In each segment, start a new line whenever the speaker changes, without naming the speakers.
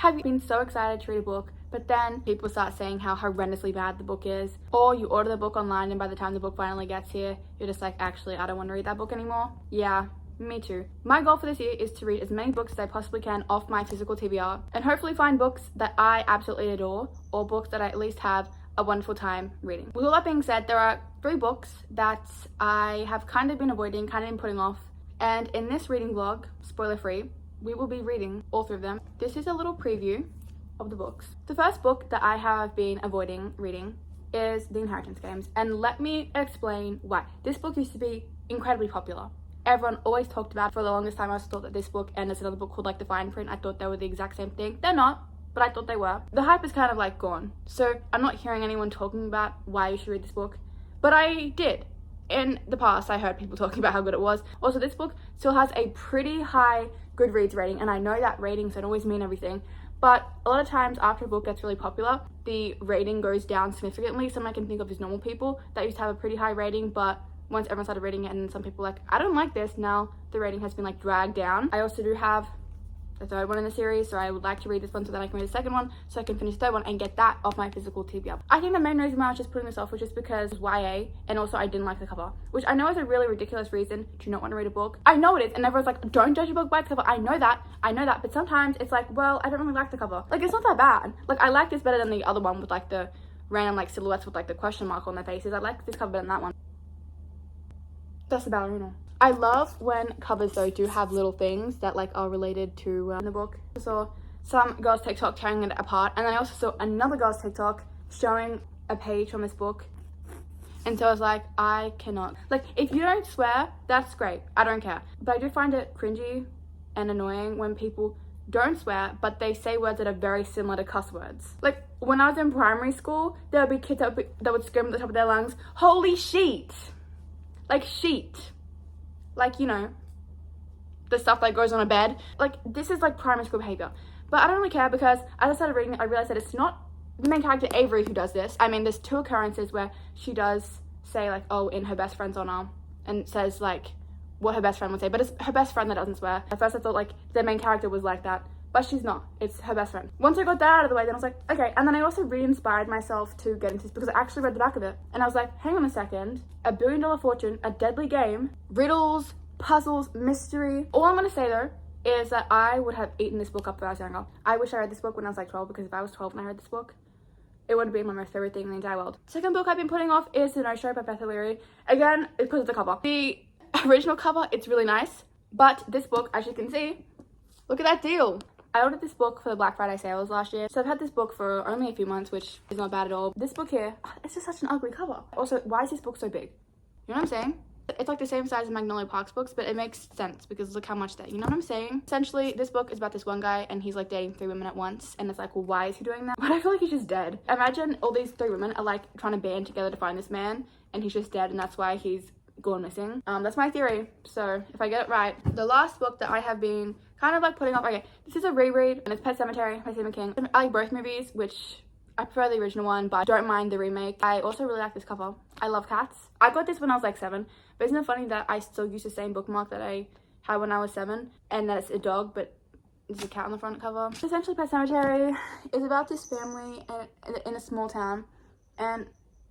Have you been so excited to read a book, but then people start saying how horrendously bad the book is? Or you order the book online and by the time the book finally gets here, you're just like, actually, I don't want to read that book anymore? Yeah, me too. My goal for this year is to read as many books as I possibly can off my physical TBR and hopefully find books that I absolutely adore or books that I at least have a wonderful time reading. With all that being said, there are 3 books that I have kind of been avoiding, kind of been putting off. And in this reading vlog, spoiler free, we will be reading all 3 of them. This is a little preview of the books. The first book that I have been avoiding reading is The Inheritance Games. And let me explain why. This book used to be incredibly popular. Everyone always talked about it. For the longest time. I also thought that this book and there's another book called like The Fine Print, I thought they were the exact same thing. They're not, but I thought they were. The hype is kind of like gone. So I'm not hearing anyone talking about why you should read this book, but I did. In the past, I heard people talking about how good it was. Also, this book still has a pretty high Goodreads rating, and I know that ratings don't always mean everything, but a lot of times after a book gets really popular, the rating goes down significantly. Some I can think of as normal people that used to have a pretty high rating, but once everyone started reading it and then some people like, I don't like this, now the rating has been like dragged down. I also do have the 3rd one in the series, so I would like to read this one so that I can read the 2nd one so I can finish the 3rd one and get that off my physical TBR. I think the main reason why I was just putting this off was just because it's YA and also I didn't like the cover, which I know is a really ridiculous reason to not want to read a book. I know it is, and everyone's like, don't judge a book by its cover. I know that, but sometimes it's like, well, I don't really like the cover. Like, it's not that bad. Like, I like this better than the other one with like the random like silhouettes with like the question mark on their faces. I like this cover better than that one. That's the ballerina. I love when covers though do have little things that like are related to the book. I saw some girls TikTok tearing it apart, and then I also saw another girl's TikTok showing a page from this book, and so I was like, I cannot. Like, if you don't swear, that's great, I don't care, but I do find it cringy and annoying when people don't swear but they say words that are very similar to cuss words. Like, when I was in primary school, there would be kids that would scream at the top of their lungs, holy sheet! Like, sheet. Like, you know, the stuff that goes on a bed. Like, this is like primary school behavior. But I don't really care because as I started reading it, I realized that it's not the main character Avery who does this. I mean, there's 2 occurrences where she does say like, oh, in her best friend's honor, and says like what her best friend would say, but it's her best friend that doesn't swear. At first I thought like the main character was like that, but she's not. It's her best friend. Once I got that out of the way, then I was like, okay. And then I also re-inspired myself to get into this because I actually read the back of it. And I was like, hang on a second. $1 billion fortune, a deadly game, riddles, puzzles, mystery. All I'm gonna say though is that I would have eaten this book up when I was younger. I wish I read this book when I was like 12, because if I was 12 and I read this book, it would have been my most favorite thing in the entire world. Second book I've been putting off is The No Show by Beth O'Leary. Again, it's because of the cover. The original cover, it's really nice, but this book, as you can see, look at that deal. I ordered this book for the Black Friday sales last year, so I've had this book for only a few months, which is not bad at all. This book here, it's just such an ugly cover. Also, why is this book so big? You know what I'm saying? It's like the same size as Magnolia Park's books, but it makes sense because look how much that, you know what I'm saying? Essentially, this book is about this one guy and he's like dating 3 women at once, and it's like, well, why is he doing that? But I feel like he's just dead. Imagine all these 3 women are like trying to band together to find this man, and he's just dead, and that's why he's gone missing. That's my theory, so if I get it right. The last book that I have been kind of like putting off, okay, this is a reread, and it's Pet Semetary by Stephen King. I like both movies, which I prefer the original one, but I don't mind the remake. I also really like this cover. I love cats. I got this when I was like 7, but isn't it funny that I still use the same bookmark that I had when I was 7, and that it's a dog, but there's a cat on the front cover. Essentially, Pet Semetary is about this family in a small town, and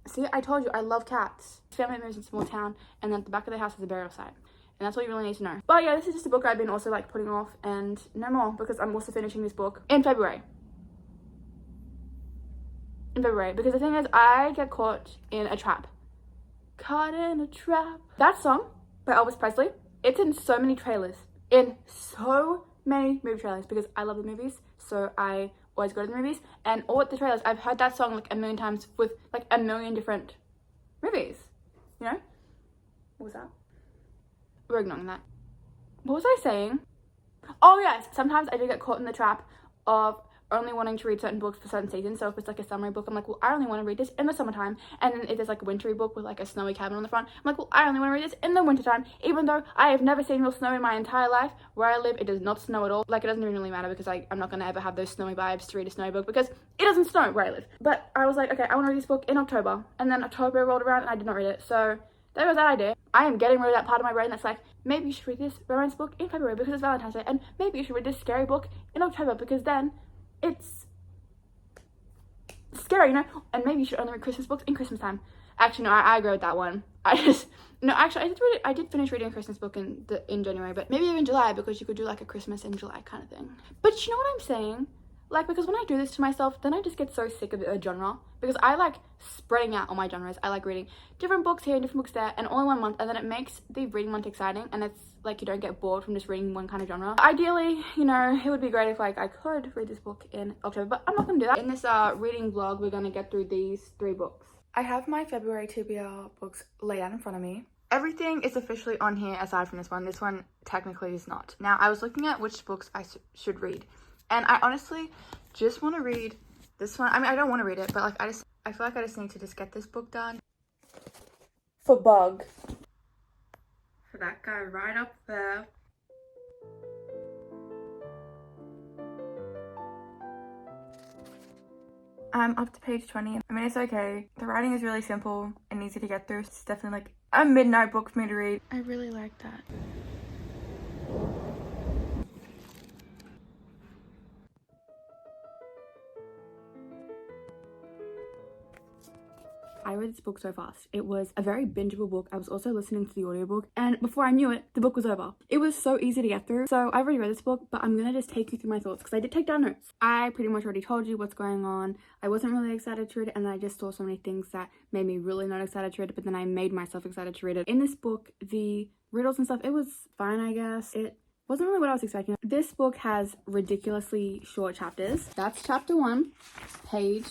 see, I told you, I love cats. This family moves in a small town, and then at the back of the house is a burial site. And that's all you really need to know. But yeah, this is just a book I've been also like putting off, and no more, because I'm also finishing this book in February. Because the thing is, I get caught in a trap. Caught in a trap. That song by Elvis Presley, it's in so many trailers. In so many movie trailers, because I love the movies, so I always go to the movies. And all the trailers, I've heard that song like 1,000,000 times with like 1,000,000 different movies. You know? What was that? We're ignoring that. What was I saying? Oh yes, sometimes I do get caught in the trap of only wanting to read certain books for certain seasons. So if it's like a summery book, I'm like, well, I only want to read this in the summertime. And then if there's like a wintry book with like a snowy cabin on the front, I'm like, well, I only want to read this in the wintertime, even though I have never seen real snow in my entire life. Where I live, it does not snow at all. Like, it doesn't even really matter, because I'm not going to ever have those snowy vibes to read a snowy book, because it doesn't snow where I live. But I was like, okay, I want to read this book in October. And then October rolled around and I did not read it. So there was that idea. I am getting rid of that part of my brain that's like, maybe you should read this romance book in February because it's Valentine's Day, and maybe you should read this scary book in October because then It's scary, you know? And maybe you should only read Christmas books in Christmas time. Actually, no, I agree with that one. I did finish reading a Christmas book in January, but maybe even July, because you could do like a Christmas in July kind of thing. But you know what I'm saying? Like, because when I do this to myself, then I just get so sick of a genre, because I like spreading out all my genres. I like reading different books here and different books there, and all in 1 month, and then it makes the reading month exciting, and it's like you don't get bored from just reading one kind of genre. Ideally, you know, it would be great if like I could read this book in October, but I'm not gonna do that. In this reading vlog, we're gonna get through these 3 books. I have my February TBR books laid out in front of me. Everything is officially on here aside from this one. This one technically is not. Now, I was looking at which books I should read, and I honestly just want to read this one. I mean, I don't want to read it, but like I feel like I just need to just get this book done. For Bug. For that guy right up there. I'm up to page 20. I mean, it's okay. The writing is really simple and easy to get through. It's definitely like a midnight book for me to read. I really like that. I read this book so fast. It was a very bingeable book. I was also listening to the audiobook, and before I knew it, the book was over. It was so easy to get through. So I've already read this book, but I'm gonna just take you through my thoughts, because I did take down notes. I pretty much already told you what's going on. I wasn't really excited to read it, and then I just saw so many things that made me really not excited to read it, but then I made myself excited to read it. In this book, the riddles and stuff, it was fine, I guess. It wasn't really what I was expecting. This book has ridiculously short chapters. That's chapter 1, page,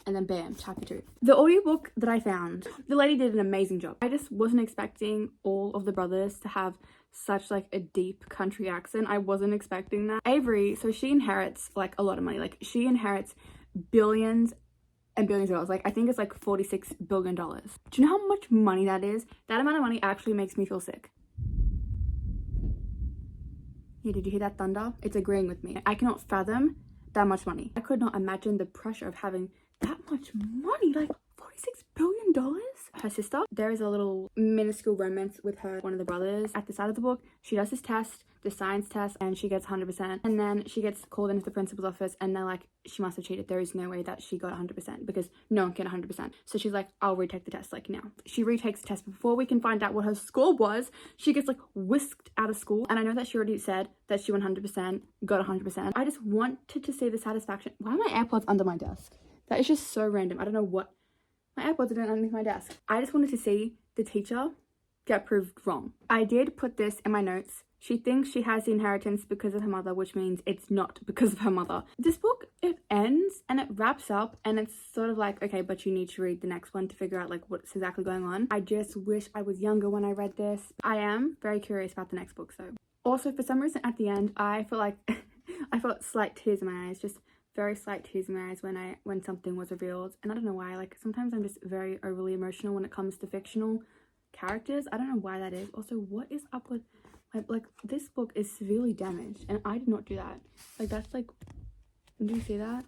and then bam, chapter 2. The audiobook that I found, the lady did an amazing job. I just wasn't expecting all of the brothers to have such like a deep country accent. I wasn't expecting that. Avery, so she inherits like a lot of money. Like she inherits billions and billions of dollars. Like I think it's like $46 billion. Do you know how much money that is? That amount of money actually makes me feel sick. Yeah, did you hear that thunder? It's agreeing with me. I cannot fathom that much money. I could not imagine the pressure of having that much money, like $46 billion. Her sister, there is a little minuscule romance with her, one of the brothers. At the start of the book, she does this test, the science test, and she gets 100%. And then she gets called into the principal's office, and they're like, she must have cheated. There is no way that she got 100%, because no one can 100%. So she's like, I'll retake the test like now. She retakes the test. Before we can find out what her score was, she gets like whisked out of school. And I know that she already said that she 100% got 100%. I just wanted to see the satisfaction. Why are my AirPods under my desk? That is just so random. I don't know what. My AirPods are underneath my desk. I just wanted to see the teacher get proved wrong. I did put this in my notes. She thinks she has the inheritance because of her mother, which means it's not because of her mother. This book, it ends and it wraps up, and it's sort of like, okay, but you need to read the next one to figure out like what's exactly going on. I just wish I was younger when I read this. I am very curious about the next book though. Also, for some reason at the end, I feel like I felt slight tears in my eyes, just very slight tears in my eyes when something was revealed. And I don't know why, like sometimes I'm just very overly emotional when it comes to fictional characters. I don't know why that is. Also, what is up with like this book is severely damaged, and I did not do that. Like that's like, do you see that?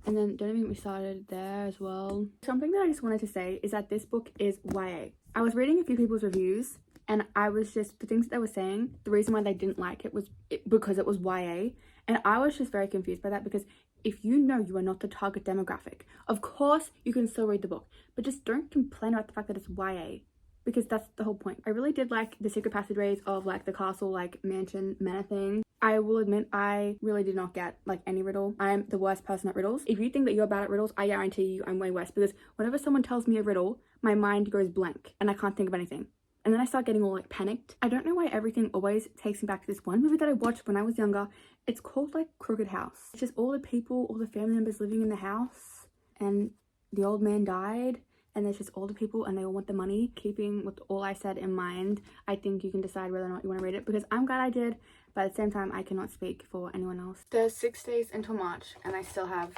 And then don't even get me started there as well. Something that I just wanted to say is that this book is YA. I was reading a few people's reviews, and I was just, the things that they were saying, the reason why they didn't like it was because it was YA. And I was just very confused by that, because if you know you are not the target demographic, of course you can still read the book, but just don't complain about the fact that it's YA, because that's the whole point. I really did like the secret passageways of like the castle, like mansion manor thing. I will admit, I really did not get like any riddle. I'm the worst person at riddles. If you think that you're bad at riddles, I guarantee you I'm way worse, because whenever someone tells me a riddle, my mind goes blank and I can't think of anything. And then I start getting all like panicked. I don't know why everything always takes me back to this one movie that I watched when I was younger. It's called like Crooked House. It's just all the people, all the family members living in the house, and the old man died, and there's just all the people and they all want the money. Keeping with all I said in mind, I think you can decide whether or not you want to read it, because I'm glad I did, but at the same time I cannot speak for anyone else. There's 6 days until March, and I still have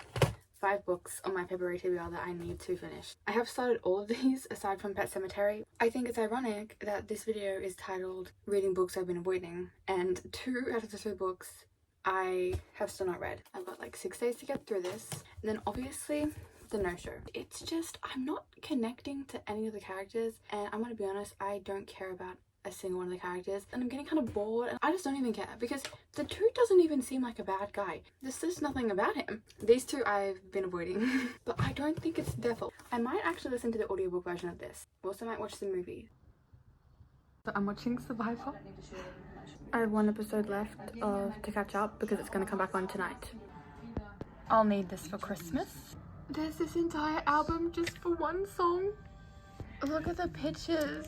5 books on my February TBR that I need to finish. I have started all of these aside from Pet Semetary. I think it's ironic that this video is titled Reading Books I've Been Avoiding, and 2 out of the 3 books I have still not read. I've got like 6 days to get through this, and then obviously the no-show. It's just, I'm not connecting to any of the characters, and I'm gonna be honest, I don't care about a single one of the characters, and I'm getting kind of bored, and I just don't even care because the dude doesn't even seem like a bad guy. There's nothing about him. These two I've been avoiding, but I don't think it's their fault. I might actually listen to the audiobook version of this. Also might watch the movie. So I'm watching Survivor. I have one episode left to catch up because it's going to come back on tonight. I'll need this for Christmas. There's this entire album just for one song. Look at the pictures.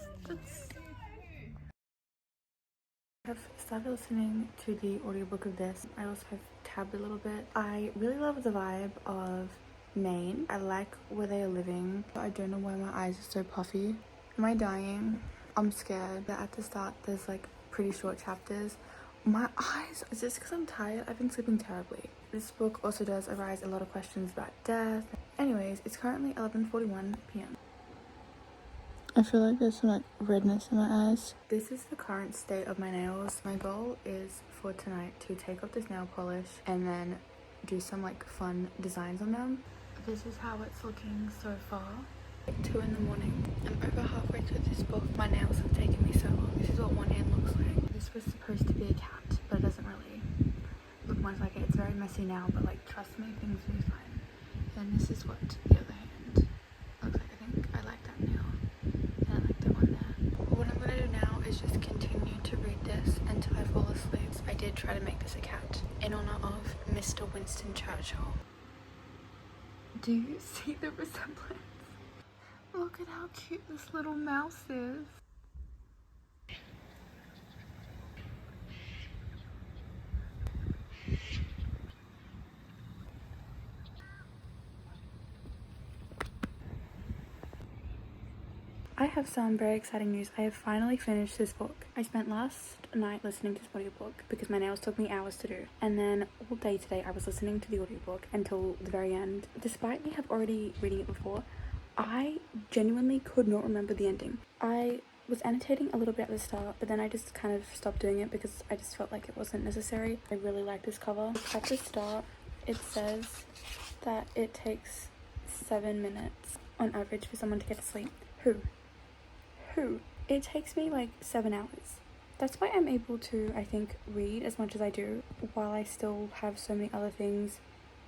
I've started listening to the audiobook of this. I also have tabbed a little bit. I really love the vibe of Maine. I like where they are living. I don't know why my eyes are so puffy. Am I dying? I'm scared, but at the start there's like pretty short chapters. My eyes, is this because I'm tired? I've been sleeping terribly. This book also does arise a lot of questions about death. Anyways, it's currently 11:41 p.m. I feel like there's some like redness in my eyes. This is the current state of my nails. My goal is for tonight to take off this nail polish and then do some like fun designs on them. This is how it's looking so far. Like 2 in the morning. I'm over halfway through this book. My nails have taken me so long. This is what one hand looks like. This was supposed to be a cat, but it doesn't really look much like it. It's very messy now, but like trust me, things will be fine. And this is what the other hand looks like. I think I like that nail. And I like that one there. What I'm gonna do now is just continue to read this until I fall asleep. I did try to make this a cat in honor of Mr. Winston Churchill. Do you see the resemblance? Look at how cute this little mouse is. I have some very exciting news. I have finally finished this book. I spent last night listening to this audiobook because my nails took me hours to do. And then all day today I was listening to the audiobook until the very end. Despite me have already reading it before, I genuinely could not remember the ending. I was annotating a little bit at the start, but then I just kind of stopped doing it because I just felt like it wasn't necessary. I really like this cover. At the start, it says that it takes 7 minutes on average for someone to get to sleep. Who? It takes me like 7 hours. That's why I'm able to, I think, read as much as I do while I still have so many other things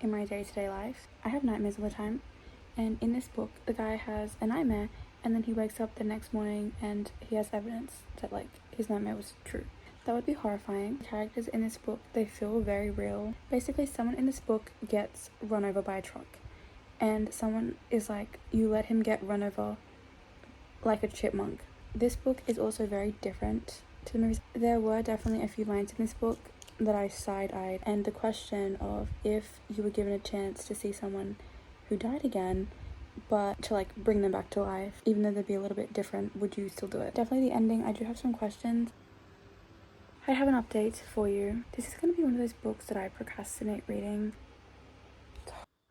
in my day-to-day life. I have nightmares all the time, and in this book the guy has a nightmare and then he wakes up the next morning and he has evidence that like his nightmare was true. That would be horrifying. The characters in this book, they feel very real. Basically, someone in this book gets run over by a truck and someone is like, you let him get run over like a chipmunk. This book is also very different to the movies. There were definitely a few lines in this book that I side-eyed, and the question of if you were given a chance to see someone who died again, but to like bring them back to life, even though they'd be a little bit different, would you still do it? Definitely the ending, I do have some questions. I have an update for you. This is going to be one of those books that I procrastinate reading.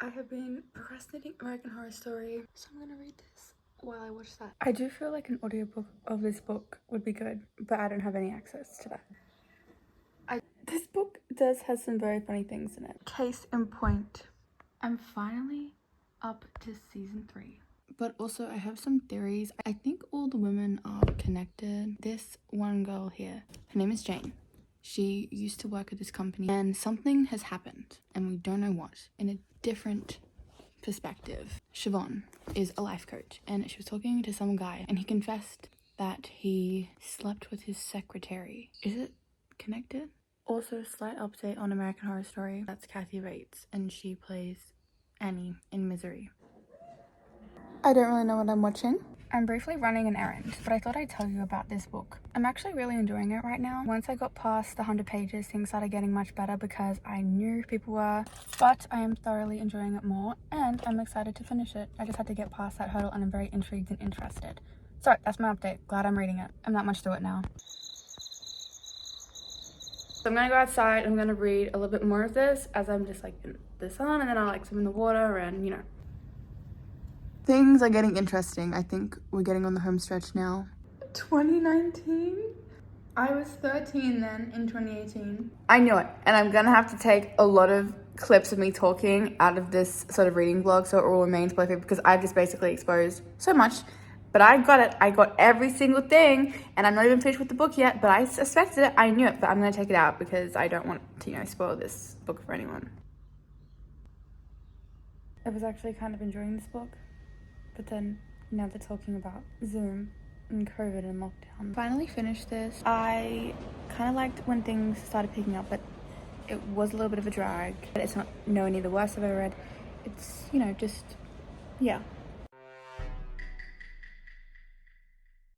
I have been procrastinating American Horror Story, so I'm going to read this while I watch that. I do feel like an audiobook of this book would be good, but I don't have any access to that. This book does have some very funny things in it. Case in point, I'm finally up to season 3. But also I have some theories. I think all the women are connected. This one girl here, her name is Jane. She used to work at this company and something has happened and we don't know what. In a different perspective, Siobhan is a life coach and she was talking to some guy and he confessed that he slept with his secretary. Is it connected? Also, slight update on American Horror Story. That's Kathy Bates and she plays Annie in Misery. I don't really know what I'm watching. I'm briefly running an errand, but I thought I'd tell you about this book. I'm actually really enjoying it right now. Once I got past the 100 pages, things started getting much better because I knew people were, but I am thoroughly enjoying it more and I'm excited to finish it. I just had to get past that hurdle and I'm very intrigued and interested. So that's my update. Glad I'm reading it. I'm that much through it now. So I'm gonna go outside. I'm gonna read a little bit more of this as I'm just like in the sun, and then I'll like swim in the water and you know. Things are getting interesting. I think we're getting on the home stretch now. 2019? I was 13 then in 2018. I knew it. And I'm gonna have to take a lot of clips of me talking out of this sort of reading vlog so it will remain perfect because I've just basically exposed so much But I got it. I got every single thing, and I'm not even finished with the book yet, but I suspected it. I knew it, but I'm going to take it out because I don't want to, spoil this book for anyone. I was actually kind of enjoying this book, but then now they're talking about Zoom and COVID and lockdown. Finally finished this. I kind of liked when things started picking up, but it was a little bit of a drag. But it's not nowhere near the worst I've ever read. It's, just, yeah.